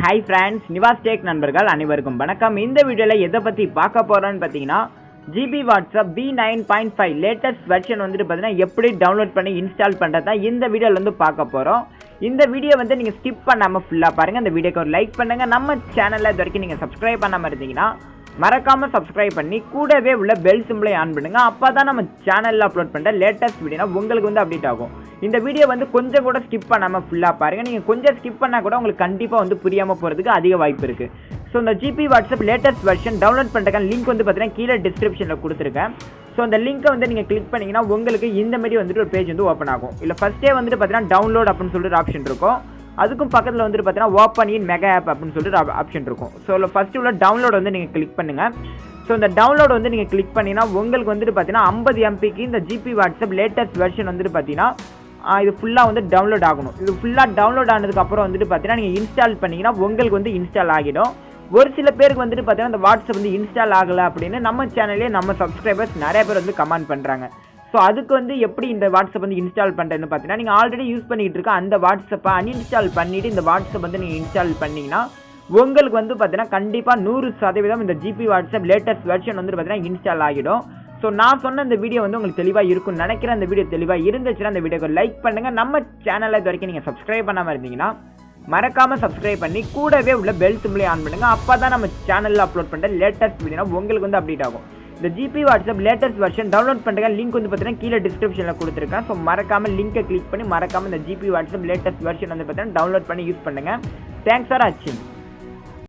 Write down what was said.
Hi friends, Nivas take நண்பர்கள் அனைவருக்கும் வணக்கம். இந்த வீடியோவில் எதை பற்றி பார்க்க போகிறோன்னு பார்த்தீங்கன்னா, GB WhatsApp V9.05 latest version வந்துட்டு பார்த்தீங்கன்னா எப்படி டவுன்லோட் பண்ணி இன்ஸ்டால் பண்ணுறது தான் இந்த வீடியோவில் வந்து பார்க்க போகிறோம். இந்த வீடியோ வந்து நீங்கள் ஸ்கிப் பண்ணாமல் ஃபுல்லாக பாருங்கள். இந்த வீடியோக்கு ஒரு லைக் பண்ணுங்கள். நம்ம சேனலில் இது வரைக்கும் நீங்கள் சப்ஸ்கிரைப் பண்ணாமல் இருந்தீங்கன்னா மறக்காமல் சப்ஸ்கிரைப் பண்ணி கூடவே உள்ள பெல் சிம்பிளை ஆன் பண்ணுங்க. அப்போ தான் நம்ம சேனலில் அப்லோட் பண்ணுற லேட்டஸ்ட் வீடியோனா உங்களுக்கு வந்து அப்டேட் ஆகும். இந்த வீடியோ வந்து கொஞ்சம் கூட ஸ்கிப் பண்ணாமல் ஃபுல்லாக பாருங்கள். நீங்கள் கொஞ்சம் ஸ்கிப் பண்ணால் கூட உங்களுக்கு கண்டிப்பாக வந்து புரியாமல் போகிறதுக்கு அதிக வாய்ப்பு இருக்குது. ஸோ இந்த GB WhatsApp latest version download பண்ணுறதுக்கான லிங்க் வந்து பார்த்தீங்கன்னா கீழே டிஸ்கிரிப்ஷனில் கொடுத்துருக்கேன். ஸோ அந்த லிங்க்கை வந்து நீங்கள் கிளிக் பண்ணிங்கன்னா உங்களுக்கு இந்த மாதிரி வந்துட்டு ஒரு பேஜ் வந்து ஓப்பன் ஆகும். இல்லை ஃபஸ்ட்டே வந்துட்டு பார்த்தீங்கன்னா டவுன்லோட் அப்படின்னு சொல்லிட்டு ஆப்ஷன் இருக்கும். அதுக்கும் பக்கத்தில் வந்துட்டு பார்த்தீங்கன்னா ஓப்பன் இன் மெகா ஆப் அப்படின்னு சொல்லிட்டு ஆப்ஷன் இருக்கும். ஸோ ஃபஸ்ட்டு உள்ள டவுன்லோட் வந்து நீங்கள் கிளிக் பண்ணுங்கள். ஸோ இந்த டவுன்லோட் வந்து நீங்கள் கிளிக் பண்ணிங்கன்னா உங்களுக்கு வந்துட்டு பார்த்தீங்கன்னா 50 MBக்கு இந்த ஜிபி வாட்ஸ்அப் லேட்டஸ்ட் வெர்ஷன் வந்துட்டு பார்த்தீங்கன்னா இது ஃபுல்லாக வந்து டவுன்லோட் ஆகணும். இது ஃபுல்லாக டவுன்லோட் ஆனதுக்கப்புறம் வந்துட்டு பார்த்தீங்கன்னா நீங்கள் இன்ஸ்டால் பண்ணிங்கன்னா உங்களுக்கு வந்து இன்ஸ்டால் ஆகிடும். ஒரு சில பேருக்கு வந்துட்டு பார்த்தீங்கன்னா இந்த வாட்ஸ்அப் வந்து இன்ஸ்டால் ஆகலை அப்படின்னு நம்ம சேனல்லே நம்ம சப்ஸ்கிரைபர்ஸ் நிறைய பேர் வந்து கமெண்ட் பண்ணுறாங்க. ஸோ அதுக்கு வந்து எப்படி இந்த வாட்ஸ்அப் வந்து இன்ஸ்டால் பண்ணுறதுன்னு பார்த்தீங்கன்னா, நீங்கள் ஆல்ரெடி யூஸ் பண்ணிகிட்டு இருக்க அந்த வாட்ஸ்அப்பை அன்இன்ஸ்டால் பண்ணிவிட்டு இந்த வாட்ஸ்அப் வந்து நீங்கள் இன்ஸ்டால் பண்ணிங்கன்னா உங்களுக்கு வந்து பார்த்தீங்கன்னா கண்டிப்பாக 100% இந்த ஜிபி வாட்ஸ்அப் லேட்டஸ்ட் வெர்ஷன் வந்து பார்த்தீங்கன்னா இன்ஸ்டால் ஆகிடும். ஸோ நான் சொன்ன இந்த வீடியோ வந்து உங்களுக்கு தெளிவாக இருக்கும்னு நினைக்கிறேன். அந்த வீடியோ தெளிவாக இருந்துச்சுன்னா அந்த வீடியோக்கு லைக் பண்ணுங்கள். நம்ம சேனலில் இது வரைக்கும் நீங்கள் சப்ஸ்கிரைப் பண்ணாமல் இருந்தீங்கன்னா மறக்காமல் சப்ஸ்கிரைப் பண்ணி கூடவே உள்ள பெல் சிம்பிளை ஆன் பண்ணுங்கள். அப்போ தான் நம்ம சேனலில் அப்லோட் பண்ணுற லேட்டஸ்ட் வீடியோனா உங்களுக்கு வந்து அப்டேட் ஆகும். இந்த GB WhatsApp latest version download பண்ணுற லிங்க் வந்து பார்த்தீங்கன்னா கீழே டிஸ்கிரிப்ஷனில் கொடுத்துருக்கேன். ஸோ மறக்காமல் லிங்கை கிளிக் பண்ணி மறக்காமல் இந்த ஜிபி வாட்ஸ்அப் லேட்டஸ்ட் வெர்ஷன் வந்து பார்த்தீங்கன்னா டவுன்லோட் பண்ணி யூஸ் பண்ணுங்கள். தேங்க்ஸ் ஃபார் வாட்சிங்.